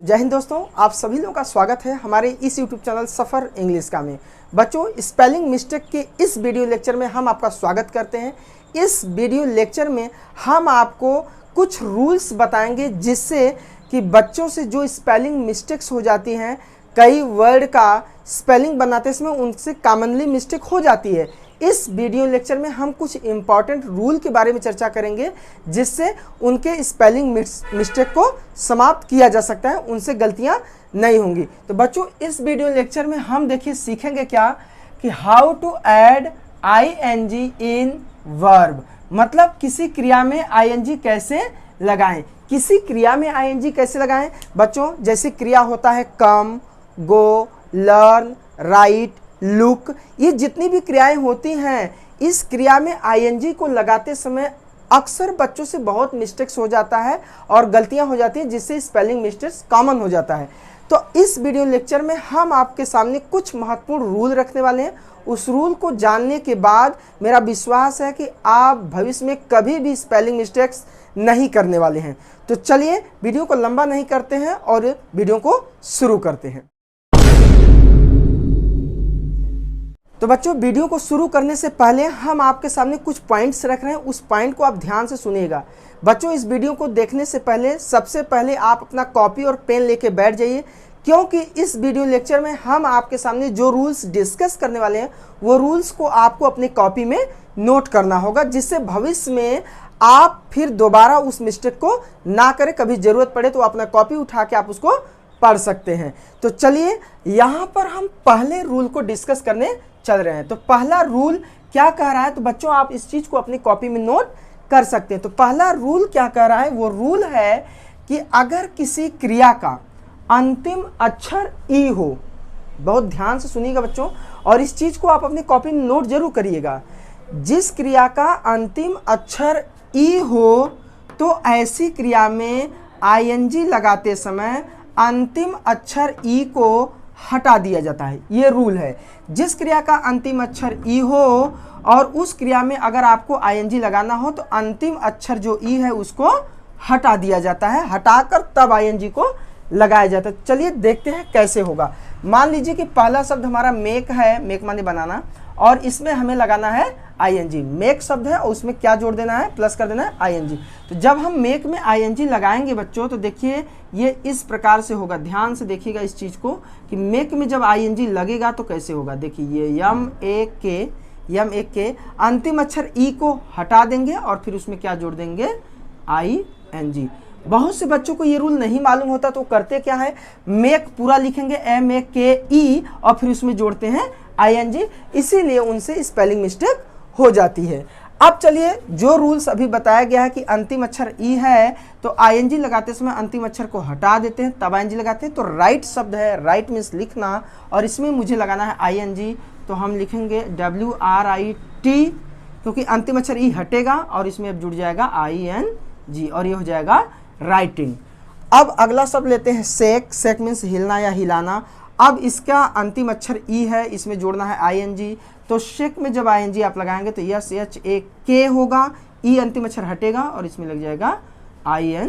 जय हिंद दोस्तों, आप सभी लोगों का स्वागत है हमारे इस YouTube चैनल सफ़र इंग्लिश का में। बच्चों, स्पेलिंग मिस्टेक के इस वीडियो लेक्चर में हम आपका स्वागत करते हैं। इस वीडियो लेक्चर में हम आपको कुछ रूल्स बताएंगे जिससे कि बच्चों से जो स्पेलिंग मिस्टेक्स हो जाती हैं, कई वर्ड का स्पेलिंग बनाते समय उनसे कॉमनली मिस्टेक हो जाती है। इस वीडियो लेक्चर में हम कुछ इम्पॉर्टेंट रूल के बारे में चर्चा करेंगे जिससे उनके स्पेलिंग मिस्टेक को समाप्त किया जा सकता है, उनसे गलतियां नहीं होंगी। तो बच्चों, इस वीडियो लेक्चर में हम देखिए सीखेंगे क्या कि how to add ING in verb, मतलब किसी क्रिया में आईएनजी कैसे लगाएं। किसी क्रिया में आईएनजी कैसे लगाएं बच्चों? जैसे क्रिया होता है कम, गो, लर्न, राइट, लुक, ये जितनी भी क्रियाएं होती हैं, इस क्रिया में आईएनजी को लगाते समय अक्सर बच्चों से बहुत मिस्टेक्स हो जाता है और गलतियां हो जाती हैं, जिससे स्पेलिंग मिस्टेक्स कॉमन हो जाता है। तो इस वीडियो लेक्चर में हम आपके सामने कुछ महत्वपूर्ण रूल रखने वाले हैं। उस रूल को जानने के बाद मेरा विश्वास है कि आप भविष्य में कभी भी स्पेलिंग मिस्टेक्स नहीं करने वाले हैं। तो चलिए वीडियो को लंबा नहीं करते हैं और वीडियो को शुरू करते हैं। तो बच्चों, वीडियो को शुरू करने से पहले हम आपके सामने कुछ पॉइंट्स रख रहे हैं, उस पॉइंट को आप ध्यान से सुनिएगा। बच्चों, इस वीडियो को देखने से पहले सबसे पहले आप अपना कॉपी और पेन लेके बैठ जाइए, क्योंकि इस वीडियो लेक्चर में हम आपके सामने जो रूल्स डिस्कस करने वाले हैं वो रूल्स को आपको अपनी कॉपी में नोट करना होगा, जिससे भविष्य में आप फिर दोबारा उस मिस्टेक को ना करें। कभी ज़रूरत पड़े तो अपना कॉपी उठा के आप उसको पढ़ सकते हैं। तो चलिए, यहाँ पर हम पहले रूल को डिस्कस करने चल रहे हैं। तो पहला रूल क्या कह रहा है, तो बच्चों आप इस चीज को अपनी कॉपी में नोट कर सकते हैं। तो पहला रूल क्या कह रहा है, वो रूल है कि अगर किसी क्रिया का अंतिम अक्षर ई हो, बहुत ध्यान से सुनिएगा बच्चों, और इस चीज को आप अपनी कॉपी में नोट जरूर करिएगा। जिस क्रिया का अंतिम अक्षर ई हो तो ऐसी क्रिया में आईएनजी लगाते समय अंतिम अक्षर ई को हटा दिया जाता है। ये रूल है। जिस क्रिया का अंतिम अक्षर ई हो और उस क्रिया में अगर आपको आईएनजी लगाना हो तो अंतिम अक्षर जो ई है उसको हटा दिया जाता है, हटाकर तब आईएनजी को लगाया जाता है। चलिए देखते हैं कैसे होगा। मान लीजिए कि पहला शब्द हमारा मेक है, मेक माने बनाना, और इसमें हमें लगाना है आईएनजी। मेक शब्द है और उसमें क्या जोड़ देना है, प्लस कर देना है आईएनजी। तो जब हम मेक में आईएनजी लगाएंगे बच्चों, तो देखिए ये इस प्रकार से होगा। ध्यान से देखिएगा इस चीज़ को कि मेक में जब आईएनजी लगेगा तो कैसे होगा। देखिए ये यम एक के अंतिम अक्षर ई को हटा देंगे और फिर उसमें क्या जोड़ देंगे, आईएनजी। बहुत से बच्चों को ये रूल नहीं मालूम होता, तो करते क्या है, मेक पूरा लिखेंगे MEKE और फिर उसमें जोड़ते हैं आईएनजी, इसीलिए उनसे स्पेलिंग मिस्टेक हो जाती है। अब चलिए, जो रूल्स अभी बताया गया है कि अंतिम अक्षर ई है तो आईएनजी लगाते समय अंतिम अक्षर को हटा देते हैं, तब आईएनजी लगाते हैं। तो राइट शब्द है, राइट मीन्स लिखना, और इसमें मुझे लगाना है आईएनजी, तो हम लिखेंगे WRIT, क्योंकि अंतिम अक्षर ई हटेगा और इसमें अब जुड़ जाएगा ING और ये हो जाएगा राइटिंग। अब अगला शब्द लेते हैं शेक। शेक मीन्स हिलना या हिलाना। अब इसका अंतिम अक्षर ई है, इसमें जोड़ना है आईएनजी। तो शेक में जब आईएनजी आप लगाएंगे तो SHAK होगा, ई अंतिम अक्षर हटेगा और इसमें लग जाएगा ING।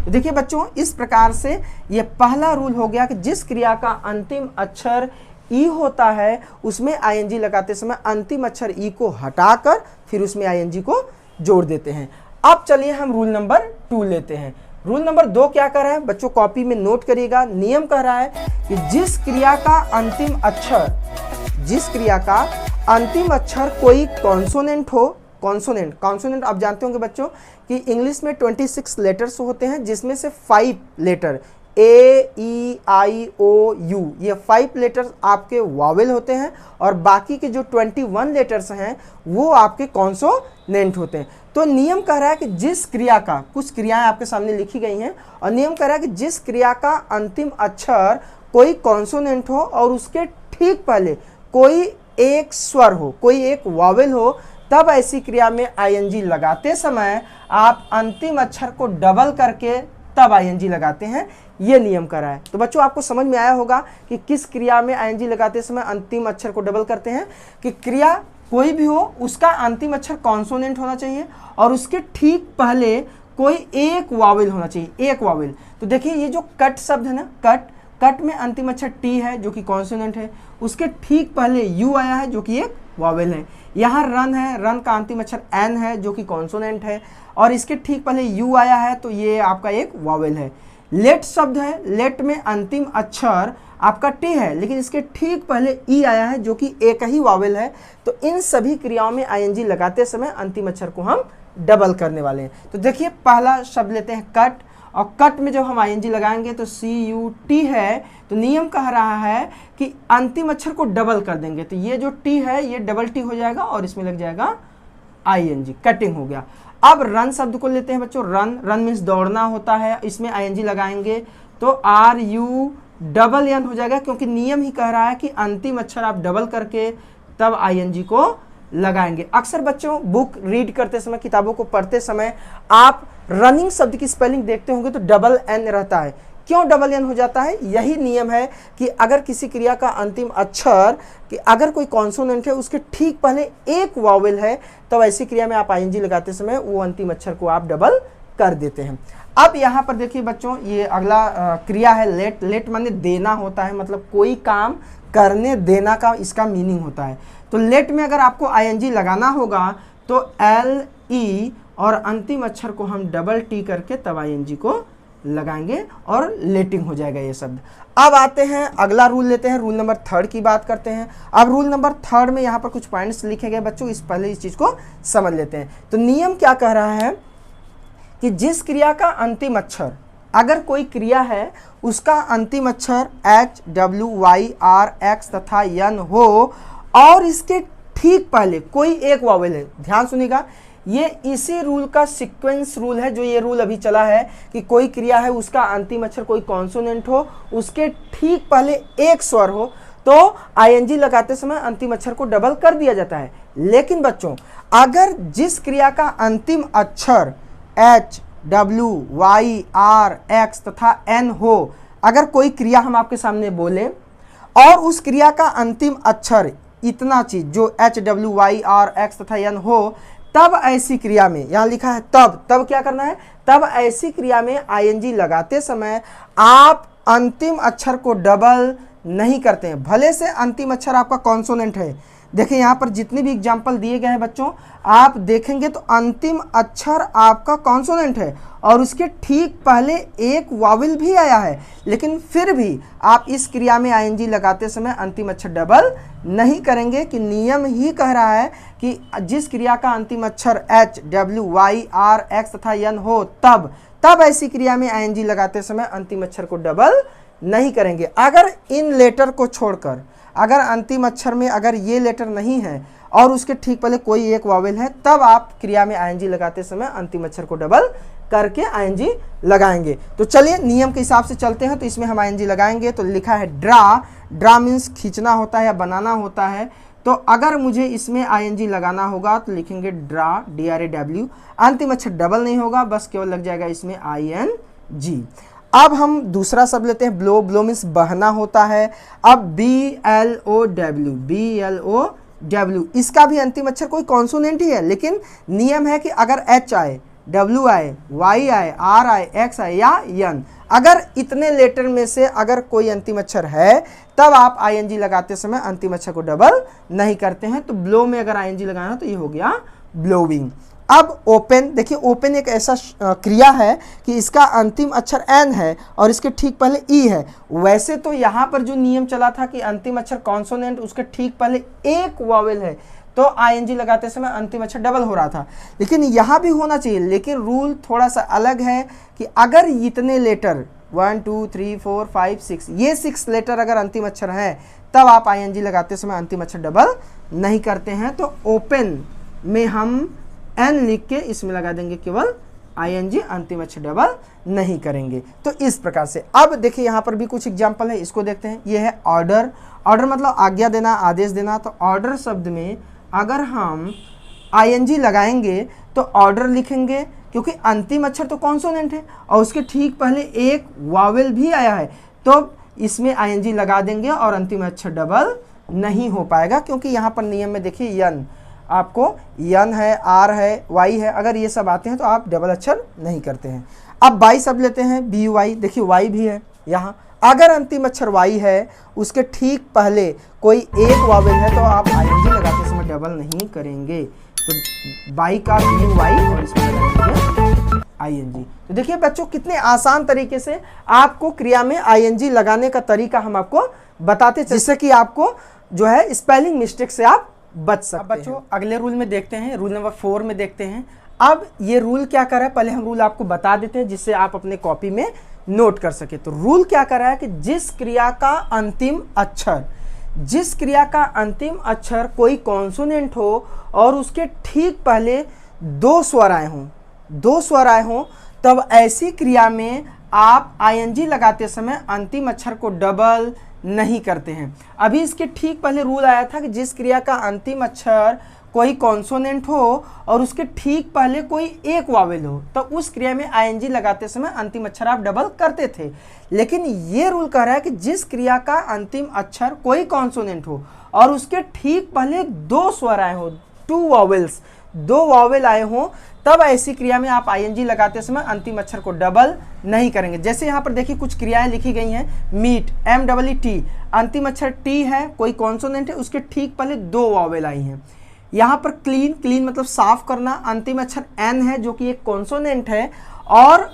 तो देखिए बच्चों, इस प्रकार से ये पहला रूल हो गया कि जिस क्रिया का अंतिम अक्षर ई होता है उसमें आईएनजी लगाते समय अंतिम अक्षर ई को हटाकर फिर उसमें आईएनजी को जोड़ देते हैं। अब चलिए हम रूल नंबर 2 लेते हैं। रूल नंबर 2 क्या कर रहा है बच्चों, कॉपी में नोट करिएगा। नियम कह रहा है कि जिस क्रिया का अंतिम अक्षर कोई कॉन्सोनेंट हो, कॉन्सोनेंट आप जानते होंगे बच्चों कि इंग्लिश में 26 लेटर्स होते हैं, जिसमें से 5 लेटर AEIOU, ये 5 लेटर्स आपके वावेल होते हैं और बाकी के जो 21 लेटर्स हैं वो आपके कॉन्सोनेंट होते हैं। तो नियम कह रहा है कि जिस क्रिया का, कुछ क्रियाएं आपके सामने लिखी गई हैं, और नियम कह रहा है कि जिस क्रिया का अंतिम अक्षर कोई कॉन्सोनेंट हो और उसके ठीक पहले कोई एक स्वर हो, कोई एक वावेल हो, तब ऐसी क्रिया में आईएनजी लगाते समय आप अंतिम अक्षर को डबल करके तब आईएनजी लगाते हैं। ये नियम करा है। तो बच्चों आपको समझ में आया होगा कि किस क्रिया में आईएनजी लगाते समय अंतिम अक्षर को डबल करते हैं, कि क्रिया कोई भी हो उसका अंतिम अक्षर कॉन्सोनेंट होना चाहिए और उसके ठीक पहले कोई एक वावेल होना चाहिए, एक वावेल। तो देखिए ये जो कट शब्द है ना, कट, कट में अंतिम अक्षर टी है जो कि कॉन्सोनेंट है, उसके ठीक पहले यू आया है जो कि एक वावेल है। यहाँ रन है, रन का अंतिम अक्षर एन है जो कि कॉन्सोनेंट है, और इसके ठीक पहले यू आया है तो ये आपका एक वावेल है। लेट शब्द है, लेट में अंतिम अक्षर आपका टी है, लेकिन इसके ठीक पहले ई आया है जो कि एक ही वावेल है। तो इन सभी क्रियाओं में आईएनजी लगाते समय अंतिम अक्षर को हम डबल करने वाले हैं। तो देखिए पहला शब्द लेते हैं कट, और कट में जब हम आईएनजी लगाएंगे तो CUT है, तो नियम कह रहा है कि अंतिम अक्षर को डबल कर देंगे। तो ये जो टी है ये डबल टी हो जाएगा और इसमें लग जाएगा आईएनजी, कटिंग हो गया। अब रन शब्द को लेते हैं बच्चों, रन, रन मीन्स दौड़ना होता है, इसमें आईएनजी लगाएंगे तो RUNN हो जाएगा, क्योंकि नियम ही कह रहा है कि अंतिम अक्षर आप डबल करके तब आईएनजी को लगाएंगे। अक्सर बच्चों बुक रीड करते समय, किताबों को पढ़ते समय आप रनिंग शब्द की स्पेलिंग देखते होंगे तो डबल एन रहता है। क्यों डबल एन हो जाता है? यही नियम है कि अगर किसी क्रिया का अंतिम अक्षर कि अगर कोई कॉन्सोनेंट है उसके ठीक पहले एक वावेल है, तो ऐसी क्रिया में आप आईएनजी लगाते समय वो अंतिम अक्षर को आप डबल कर देते हैं। अब यहाँ पर देखिए बच्चों, ये अगला क्रिया है लेट। लेट माने देना होता है, मतलब कोई काम करने देना का इसका मीनिंग होता है। तो लेट में अगर आपको आईएनजी लगाना होगा तो LE और अंतिम अक्षर को हम डबल टी करके तब आईएनजी को लगाएंगे और लेटिंग हो जाएगा ये शब्द। अब आते हैं अगला रूल लेते हैं, रूल नंबर 3 की बात करते हैं। अब रूल नंबर 3 में यहाँ पर कुछ पॉइंट्स लिखे गए बच्चों, इस पहले इस चीज़ को समझ लेते हैं। तो नियम क्या कह रहा है कि जिस क्रिया का अंतिम अक्षर, अगर कोई क्रिया है उसका अंतिम अक्षर H, W, Y, R, X तथा N हो और इसके ठीक पहले कोई एक वावेल है, ध्यान सुनिएगा, ये इसी रूल का सीक्वेंस रूल है जो ये रूल अभी चला है कि कोई क्रिया है उसका अंतिम अक्षर कोई कॉन्सोनेंट हो, उसके ठीक पहले एक स्वर हो, तो आईएनजी लगाते समय अंतिम अक्षर को डबल कर दिया जाता है। लेकिन बच्चों अगर जिस क्रिया का अंतिम अक्षर H, W, Y, R, X तथा N हो, अगर कोई क्रिया हम आपके सामने बोले और उस क्रिया का अंतिम अक्षर इतना चीज जो H, W, Y, R, X तथा N हो, तब ऐसी क्रिया में, यहां लिखा है तब क्या करना है, तब ऐसी क्रिया में आईएनजी लगाते समय आप अंतिम अक्षर को डबल नहीं करते हैं, भले से अंतिम अक्षर आपका कॉन्सोनेंट है। देखिए यहाँ पर जितने भी एग्जाम्पल दिए गए हैं बच्चों, आप देखेंगे तो अंतिम अक्षर आपका कॉन्सोनेंट है और उसके ठीक पहले एक वावेल भी आया है, लेकिन फिर भी आप इस क्रिया में आईएनजी लगाते समय अंतिम अक्षर डबल नहीं करेंगे, कि नियम ही कह रहा है कि जिस क्रिया का अंतिम अक्षर H, W, Y, R, X तथा N हो, तब ऐसी क्रिया में आईएनजी लगाते समय अंतिम अक्षर को डबल नहीं करेंगे। अगर इन लेटर को छोड़कर, अगर अंतिम अक्षर में अगर ये लेटर नहीं है और उसके ठीक पहले कोई एक वावेल है, तब आप क्रिया में आईएनजी लगाते समय अंतिम अक्षर को डबल करके आईएनजी लगाएंगे। तो चलिए नियम के हिसाब से चलते हैं। तो इसमें हम आईएनजी लगाएंगे, तो लिखा है ड्रा, ड्रा मीन्स खींचना होता है या बनाना होता है। तो अगर मुझे इसमें आईएनजी लगाना होगा तो लिखेंगे ड्रा, DRAW, अंतिम अक्षर डबल नहीं होगा, बस केवल लग जाएगा इसमें ING। अब हम दूसरा शब्द लेते हैं ब्लो, ब्लो मीन्स बहना होता है। अब BLOW, इसका भी अंतिम अक्षर कोई कॉन्सोनेंट ही है, लेकिन नियम है कि अगर H आए, W आए, Y आए, R आए, X आए या N, अगर इतने लेटर में से अगर कोई अंतिम अक्षर है, तब आप आईएनजी लगाते समय अंतिम अक्षर को डबल नहीं करते हैं। तो ब्लो में अगर आईएनजी लगाना तो ये हो गया ब्लोविंग। अब ओपन, देखिए ओपन एक ऐसा क्रिया है कि इसका अंतिम अक्षर N है और इसके ठीक पहले E है। वैसे तो यहाँ पर जो नियम चला था कि अंतिम अक्षर कॉन्सोनेंट उसके ठीक पहले एक वावेल है, तो आईएनजी लगाते समय अंतिम अक्षर डबल हो रहा था, लेकिन यहाँ भी होना चाहिए। लेकिन रूल थोड़ा सा अलग है कि अगर इतने लेटर 1, 2, 3, 4, 5, 6, ये 6 लेटर अगर अंतिम अक्षर हैं, तब आप आईएनजी लगाते समय अंतिम अक्षर डबल नहीं करते हैं। तो ओपन में हम N लिख के इसमें लगा देंगे केवल आईएनजी, अंतिम अक्षर डबल नहीं करेंगे। तो इस प्रकार से अब देखिए यहाँ पर भी कुछ एग्जाम्पल है, इसको देखते हैं। ये है ऑर्डर, ऑर्डर मतलब आज्ञा देना, आदेश देना। तो ऑर्डर शब्द में अगर हम आईएनजी लगाएंगे तो ऑर्डर लिखेंगे, क्योंकि अंतिम अक्षर तो कॉन्सोनेंट है और उसके ठीक पहले एक वावेल भी आया है, तो इसमें आईएनजी लगा देंगे और अंतिम अक्षर डबल नहीं हो पाएगा, क्योंकि यहाँ पर नियम में देखिए यन, आपको यन है, आर है, वाई है, अगर ये सब आते हैं तो आप डबल अक्षर नहीं करते हैं। अब बाई शब्द लेते हैं, बी वाई, देखिए वाई भी है यहाँ। अगर अंतिम अक्षर वाई है उसके ठीक पहले कोई एक वावेल है तो आप आईएनजी लगाते समय डबल नहीं करेंगे। तो बाई का बी वाई और इसमें लगाएंगे आईएनजी। तो देखिए बच्चों कितने आसान तरीके से आपको क्रिया में आईएनजी लगाने का तरीका हम आपको बताते हैं, जिससे कि आपको जो है स्पेलिंग मिस्टेक से आप बच सकते हैं। बच्चों अगले रूल में देखते हैं, रूल नंबर 4 में देखते हैं। अब ये रूल क्या कर रहा है, पहले हम रूल आपको बता देते हैं जिससे आप अपने कॉपी में नोट कर सके। तो रूल क्या कर रहा है कि जिस क्रिया का अंतिम अक्षर कोई कॉन्सोनेंट हो और उसके ठीक पहले दो स्वर आए हों, तब ऐसी क्रिया में आप आईएनजी लगाते समय अंतिम अक्षर को डबल नहीं करते हैं। अभी इसके ठीक पहले रूल आया था कि जिस क्रिया का अंतिम अक्षर कोई कॉन्सोनेंट हो और उसके ठीक पहले कोई एक वावेल हो, तो उस क्रिया में आईएनजी लगाते समय अंतिम अक्षर आप डबल करते थे। लेकिन ये रूल कह रहा है कि जिस क्रिया का अंतिम अक्षर कोई कॉन्सोनेंट हो और उसके ठीक पहले दो स्वर आए हो, दो वावेल आए हो, तब ऐसी क्रिया में आप आईएनजी लगाते समय अंतिम अक्षर को डबल नहीं करेंगे। जैसे यहाँ पर देखिए कुछ क्रियाएं लिखी गई हैं, मीट, MEET, अंतिम अक्षर टी है, कोई कॉन्सोनेंट है, उसके ठीक पहले दो वावेल आई हैं। यहाँ पर क्लीन मतलब साफ करना, अंतिम अक्षर एन है जो कि एक कॉन्सोनेंट है और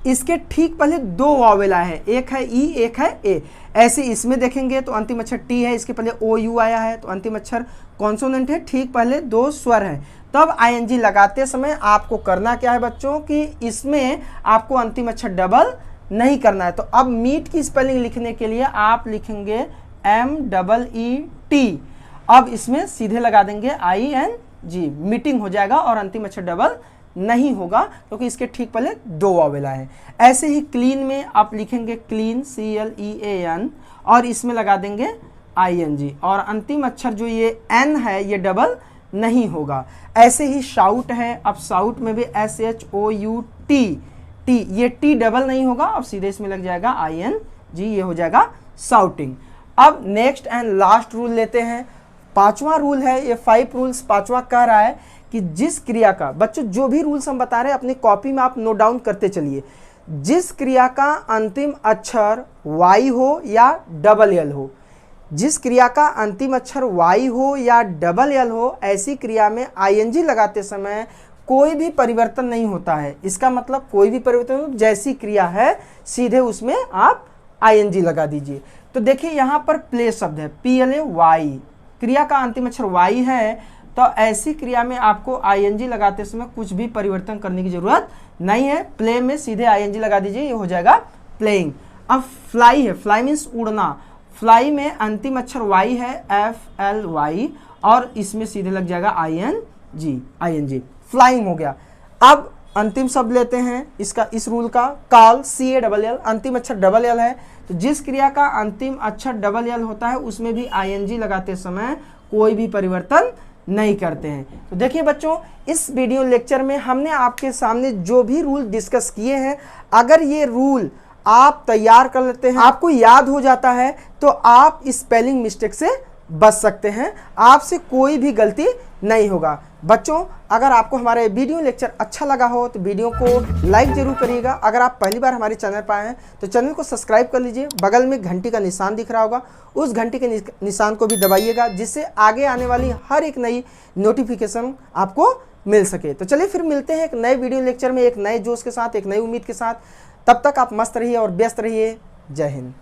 इसके ठीक पहले दो वावेल आए हैं, एक है ई, एक है ए। ऐसे इसमें देखेंगे तो अंतिम अक्षर टी है, इसके पहले ओ यू आया है, तो अंतिम अक्षर कॉन्सोनेंट है, ठीक पहले दो स्वर हैं। तब आईएनजी लगाते समय आपको करना क्या है बच्चों कि इसमें आपको अंतिम अक्षर डबल नहीं करना है। तो अब मीट की स्पेलिंग लिखने के लिए आप लिखेंगे MEET, अब इसमें सीधे लगा देंगे ING, मीटिंग हो जाएगा और अंतिम अक्षर डबल नहीं होगा क्योंकि इसके ठीक पहले दो वावेल है। ऐसे ही क्लीन में आप लिखेंगे क्लीन, CLEAN, और इसमें लगा देंगे ING और अंतिम अक्षर जो ये N है ये डबल नहीं होगा। ऐसे ही शाउट है, अब शाउट में भी SHOUT, ये टी डबल नहीं होगा, अब सीधे इसमें लग जाएगा ING, ये हो जाएगा शाउटिंग। अब नेक्स्ट एंड लास्ट रूल लेते हैं, पांचवा रूल है, ये 5 रूल्स पांचवा कह रहा है कि जिस क्रिया का, बच्चों जो भी रूल्स हम बता रहे हैं अपनी कॉपी में आप नोट डाउन करते चलिए, जिस क्रिया का अंतिम अक्षर वाई हो या डबल एल हो, जिस क्रिया का अंतिम अक्षर वाई हो या डबल एल हो, ऐसी क्रिया में आईएनजी लगाते समय कोई भी परिवर्तन नहीं होता है। इसका मतलब कोई भी परिवर्तन, जैसी क्रिया है सीधे उसमें आप आईएनजी लगा दीजिए। तो देखिए यहाँ पर प्ले शब्द है, PLAY, क्रिया का अंतिम अक्षर वाई है, तो ऐसी क्रिया में आपको आईएनजी लगाते समय कुछ भी परिवर्तन करने की जरूरत नहीं है। प्ले में सीधे आईएनजी लगा दीजिए, ये हो जाएगा प्लेइंग। अब फ्लाई है, फ्लाई मीन्स उड़ना, फ्लाई में अंतिम अक्षर वाई है, FLY, और इसमें सीधे लग जाएगा ING, फ्लाइंग हो गया। अब अंतिम शब्द लेते हैं इसका, इस रूल का, काल, CALL, अंतिम अक्षर डबल एल है, तो जिस क्रिया का अंतिम अक्षर डबल एल होता है उसमें भी आईएनजी लगाते समय कोई भी परिवर्तन नहीं करते हैं। तो देखिए बच्चों, इस वीडियो लेक्चर में हमने आपके सामने जो भी रूल डिस्कस किए हैं, अगर ये रूल आप तैयार कर लेते हैं, आपको याद हो जाता है, तो आप स्पेलिंग मिस्टेक से बच सकते हैं, आपसे कोई भी गलती नहीं होगा। बच्चों अगर आपको हमारा वीडियो लेक्चर अच्छा लगा हो तो वीडियो को लाइक जरूर करिएगा। अगर आप पहली बार हमारे चैनल पर आए हैं तो चैनल को सब्सक्राइब कर लीजिए, बगल में घंटी का निशान दिख रहा होगा, उस घंटी के निशान को भी दबाइएगा, जिससे आगे आने वाली हर एक नई नोटिफिकेशन आपको मिल सके। तो चलिए फिर मिलते हैं एक नए वीडियो लेक्चर में, एक नए जोश के साथ, एक नई उम्मीद के साथ। तब तक आप मस्त रहिए और व्यस्त रहिए। जय हिंद।